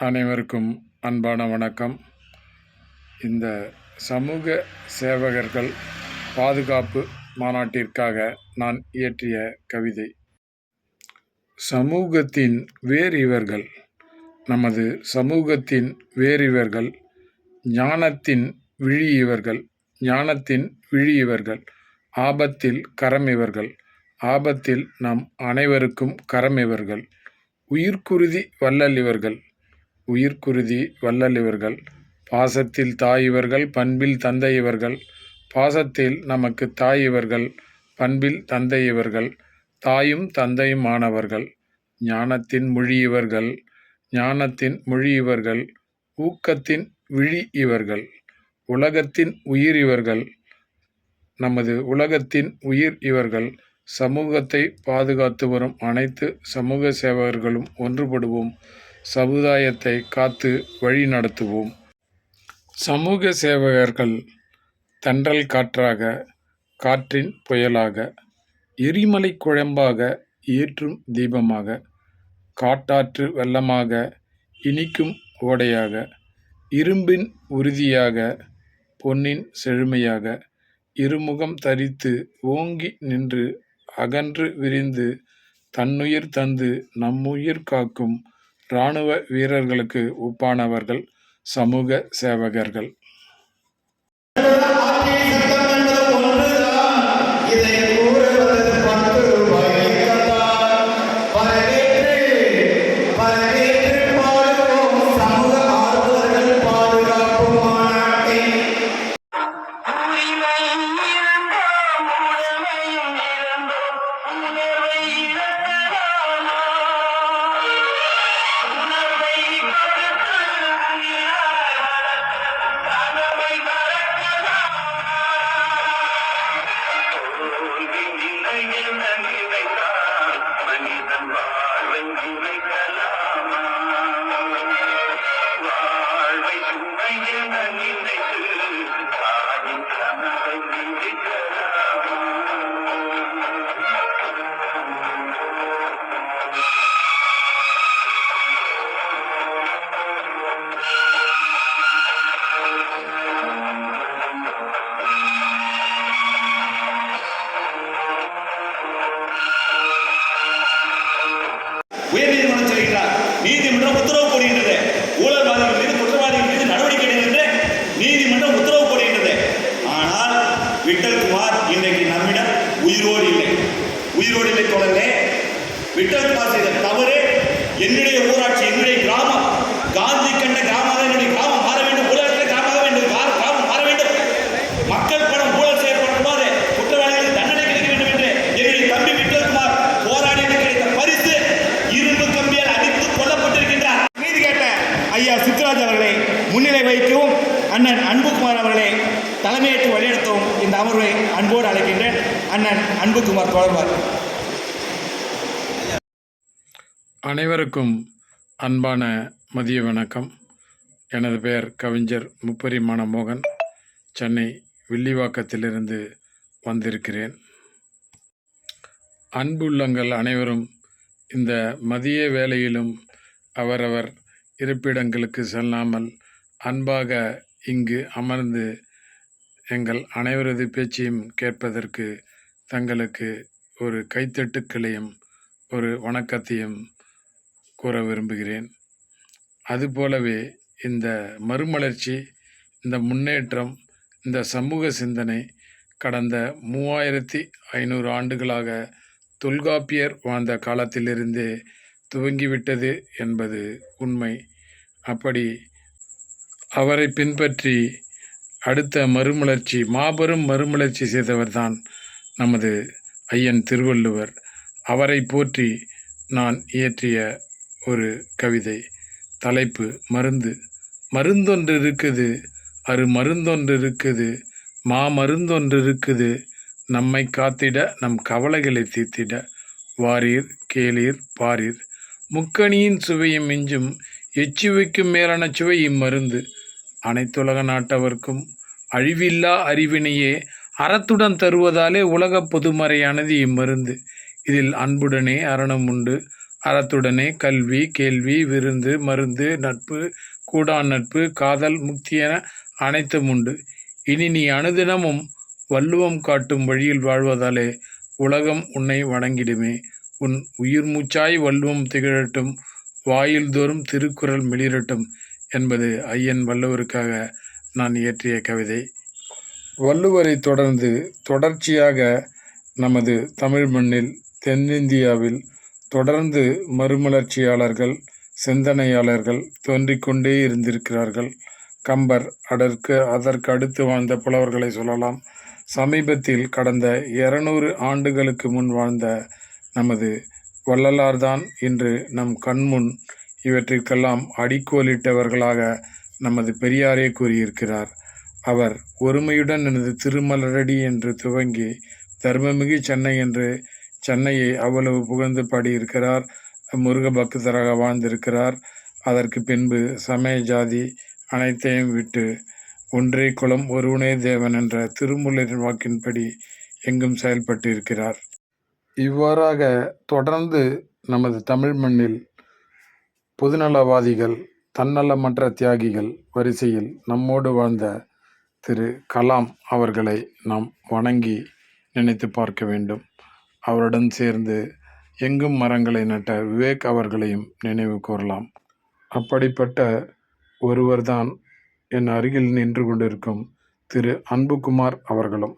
அனைவருக்கும் அன்பான வணக்கம். இந்த சமூக சேவகர்கள் பாதுகாப்பு மாநாட்டிற்காக நான் இயற்றிய கவிதை. சமூகத்தின் வேர் இவர்கள், நமது சமூகத்தின் வேர் இவர்கள், ஞானத்தின் விழி இவர்கள், ஞானத்தின் விழி இவர்கள், ஆபத்தில் கரம் இவர்கள், ஆபத்தில் நம் அனைவருக்கும் கரம் இவர்கள், உயிர்க்குருதி வள்ளல் இவர்கள், உயிர்க்குருதி வள்ளல் இவர்கள், பாசத்தில் தாய் இவர்கள், பண்பில் தந்தை இவர்கள், பாசத்தில் நமக்கு தாய் இவர்கள், பண்பில் தந்தை இவர்கள், தாயும் தந்தையும் ஆனவர்கள், ஞானத்தின் மொழி இவர்கள், ஞானத்தின் மொழி இவர்கள், ஊக்கத்தின் விழி இவர்கள், உலகத்தின் உயிர் இவர்கள், நமது உலகத்தின் உயிர் இவர்கள். சமூகத்தை பாதுகாத்து வரும் அனைத்து சமூக சேவகர்களும் ஒன்றுபடுவோம். சமுதாயத்தை காத்து வழி நடத்துவோம். சமூக சேவகர்கள் தென்றல் காற்றாக, காற்றின் புயலாக, எரிமலை குழம்பாக, ஏற்றும் தீபமாக, காட்டாற்று வெள்ளமாக, இனிக்கும் ஓடையாக, இரும்பின் உறுதியாக, பொன்னின் செழுமையாக, இருமுகம் தரித்து ஓங்கி நின்று அகன்று விரிந்து தன்னுயிர் தந்து நம்முயிர் காக்கும் இராணுவ வீரர்களுக்கு ஒப்பானவர்கள் சமூக சேவகர்கள். உயர்நீதிமன்றம் சொல்கிறார், நீதிமன்றம் உத்தரவு போடுகின்றது, ஊழல்வாதிகள் மீது குற்றவாளிகள் மீது நடவடிக்கை எடுக்கின்ற நீதிமன்றம் உத்தரவு போடுகின்றது. ஆனால் விட்டல்குமார் இன்றைக்கு நம்மிடம் உயிரோடு இல்லை. உயிரோடு இல்லை தொடரே. விட்டல்குமார் செய்த தவறு என்னுடைய ஊராட்சி, என்னுடைய கிராமம், காந்தி கண்ட கிராமமாக என்னுடைய கிராமம் மாற வேண்டும், ஊழல் கிராமமாக வேண்டும், கிராமம் மாற வேண்டும். மக்கள் பணம் ஊழல் செய்யப்படக்கூடாது, குற்றவாளிகளுக்கு தண்டனை கிடைக்க வேண்டும் என்று என்னுடைய தம்பி விட்டல்குமார் போராடி கிடைத்த பரிசு இரும்பு கம்பியால் அடித்து கொல்லப்பட்டிருக்கின்றார். நீதி கேட்ட ஐயா சித்ராஜ் அவர்களை முன்னிலை வைக்கவும், அண்ணன் அன்புகுமார் அவர்களை தலைமையேற்று வழிநடத்தவும் இந்த அமர்வை அன்போடு அழைக்கின்றேன். அண்ணன் அன்புகுமார் தொடர்பார். அனைவருக்கும் அன்பான மதிய வணக்கம். எனது பெயர் கவிஞர் முப்பரிமாண மோகன். சென்னை வில்லிவாக்கத்திலிருந்து வந்திருக்கிறேன். அன்புள்ளங்கள் அனைவரும் இந்த மதிய வேளையிலும் அவரவர் இருப்பிடங்களுக்கு செல்லாமல் அன்பாக இங்கு அமர்ந்து எங்கள் அனைவரது பேச்சையும் கேட்பதற்கு தங்களுக்கு ஒரு கைத்தட்டுக்களையும் ஒரு வணக்கத்தையும் கூற விரும்புகிறேன். அதுபோலவே இந்த மறுமலர்ச்சி, இந்த முன்னேற்றம், இந்த சமூக சிந்தனை கடந்த 3500 ஆண்டுகளாக தொல்காப்பியர் வாழ்ந்த காலத்திலிருந்தே துவங்கிவிட்டது என்பது உண்மை. அப்படி அவரை பின்பற்றி அடுத்த மறுமலர்ச்சி, மாபெரும் மறுமலர்ச்சி செய்தவர்தான் நமது ஐயன் திருவள்ளுவர். அவரை போற்றி நான் இயற்றிய ஒரு கவிதை. தலைப்பு மருந்து. மருந்தொன்று இருக்குது, மருந்தொன்று இருக்குது, மருந்தொன்று இருக்குது, நம்மை காத்திட, நம் கவலைகளை தீர்த்திட, வாரீர் கேளீர் பாரீர், முக்கணியின் சுவையும் மிஞ்சும் எச்சுவைக்கும் மேலான சுவை இம்மருந்து, அனைத்துலக நாட்டவர்க்கும் அழிவில்லா அறிவினையே அறத்துடன் தருவதாலே உலகப் பொதுமறையானது இம்மருந்து, இதில் அன்புடனே அறனும் உண்டு, அறத்துடனே கல்வி, கேள்வி, விருந்து, மருந்து, நட்பு, கூடா நட்பு, காதல், முக்தியென அனைத்தும் உண்டு. இனி நீ அனுதினமும் வள்ளுவம் காட்டும் வழியில் வாழ்வதாலே உலகம் உன்னை வணங்கிடுமே. உன் உயிர் மூச்சாய் வள்ளுவம் திகழட்டும், வாயில்தோறும் திருக்குறள் மிளிரட்டும் என்பது ஐயன் வள்ளுவருக்காக நான் இயற்றிய கவிதை. வள்ளுவரை தொடர்ச்சியாக நமது தமிழ் மண்ணில், தென்னிந்தியாவில் தொடர்ந்து மறுமலர்ச்சியாளர்கள், சிந்தனையாளர்கள் தோன்றிக்கொண்டே இருந்திருக்கிறார்கள். கம்பர், அதற்கு அடுத்து வாழ்ந்த புலவர்களை சொல்லலாம். சமீபத்தில் கடந்த 200 ஆண்டுகளுக்கு முன் வாழ்ந்த நமது வள்ளலார்தான் இன்று நம் கண்முன் இவற்றிற்கெல்லாம் அடிக்கோலிட்டவர்களாக நமது பெரியாரே கூறியிருக்கிறார். அவர் ஒருமையுடன் எனது திருமலரடி என்று துவங்கி தர்மமிகு சென்னை என்று சென்னையை அவ்வளவு புகழ்ந்து பாடியிருக்கிறார். முருக பக்தராக வாழ்ந்திருக்கிறார். அதற்கு பின்பு சமய ஜாதி அனைத்தையும் விட்டு ஒன்றே குலம் ஒருவனே தேவன் என்ற திருமூலரின் வாக்கின்படி எங்கும் செயல்பட்டு இருக்கிறார். இவ்வாறாக தொடர்ந்து நமது தமிழ் மண்ணில் பொதுநலவாதிகள், தன்னலமற்ற தியாகிகள் வரிசையில் நம்மோடு வாழ்ந்த திரு கலாம் அவர்களை நாம் வணங்கி நினைத்து பார்க்க வேண்டும். அவருடன் சேர்ந்து எங்கும் மரங்களை நட்ட விவேக் அவர்களையும் நினைவு கூறலாம். அப்படிப்பட்ட ஒருவர்தான் என் அருகில் நின்று கொண்டிருக்கும் திரு அன்புகுமார் அவர்களும்.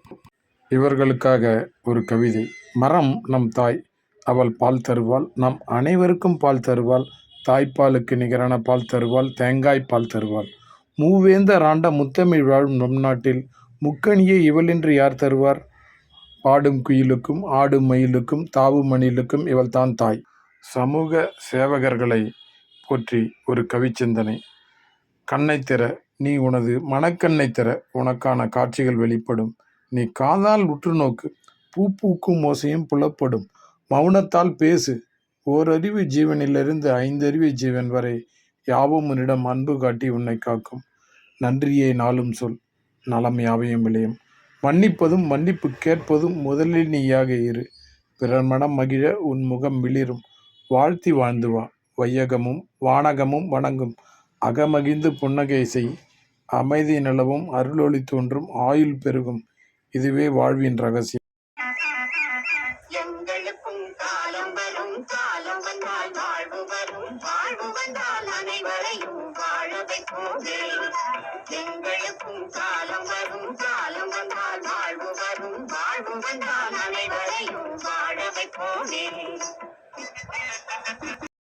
இவர்களுக்காக ஒரு கவிதை. மரம் நம் தாய், அவள் பால் தருவாள், நம் அனைவருக்கும் பால் தருவாள், தாய்ப்பாலுக்கு நிகரான பால் தருவாள், தேங்காய் பால் தருவாள். மூவேந்தர் ஆண்ட முத்தமிழ் வாழும் நம் நாட்டில் முக்கணியை இவளின்றி யார் தருவார்? பாடும் குயிலுக்கும் ஆடும் மயிலுக்கும் தாவும் மணிலுக்கும் இவள் தான் தாய். சமூக சேவகர்களை போற்றி ஒரு கவிச்சிந்தனை. கண்ணை திற, நீ உனது மனக்கண்ணை திற, உனக்கான காட்சிகள் வெளிப்படும். நீ காதால் உற்று நோக்கு, பூ பூக்கும் ஓசையும் புலப்படும். மௌனத்தால் பேசு, ஓரறிவு ஜீவனிலிருந்து 5 அறிவு ஜீவன் வரை யாவும் உன்னிடம் அன்பு காட்டி உன்னை காக்கும். நன்றியை நாளும் சொல், நலம் யாவையும் விளையும். மன்னிப்பதும் மன்னிப்பு கேட்பதும் முதலில் நீயாக இரு. பிறர் மனம் மகிழ உன் முகம் மிளிரும். வாழ்த்தி வாழ்ந்து வா, வையகமும் வானகமும் வணங்கும். அகமகிழ்ந்து புன்னகை செய், அமைதி நிலவும், அருளொளி தோன்றும், ஆயுள் பெருகும். இதுவே வாழ்வின் ரகசியம். எங்களுக்கும் காலம் வரும், காலம் வந்தால் வாழ்வு வரும், வாழ்வு வந்தால் அனைவரையும் வாழ வைப்போமே. எங்களுக்கும் காலம் வரும், காலம் வந்தால் வாழ்வு வரும், வாழ்வு வந்தால் அனைவரையும் வாழ வைப்போமே.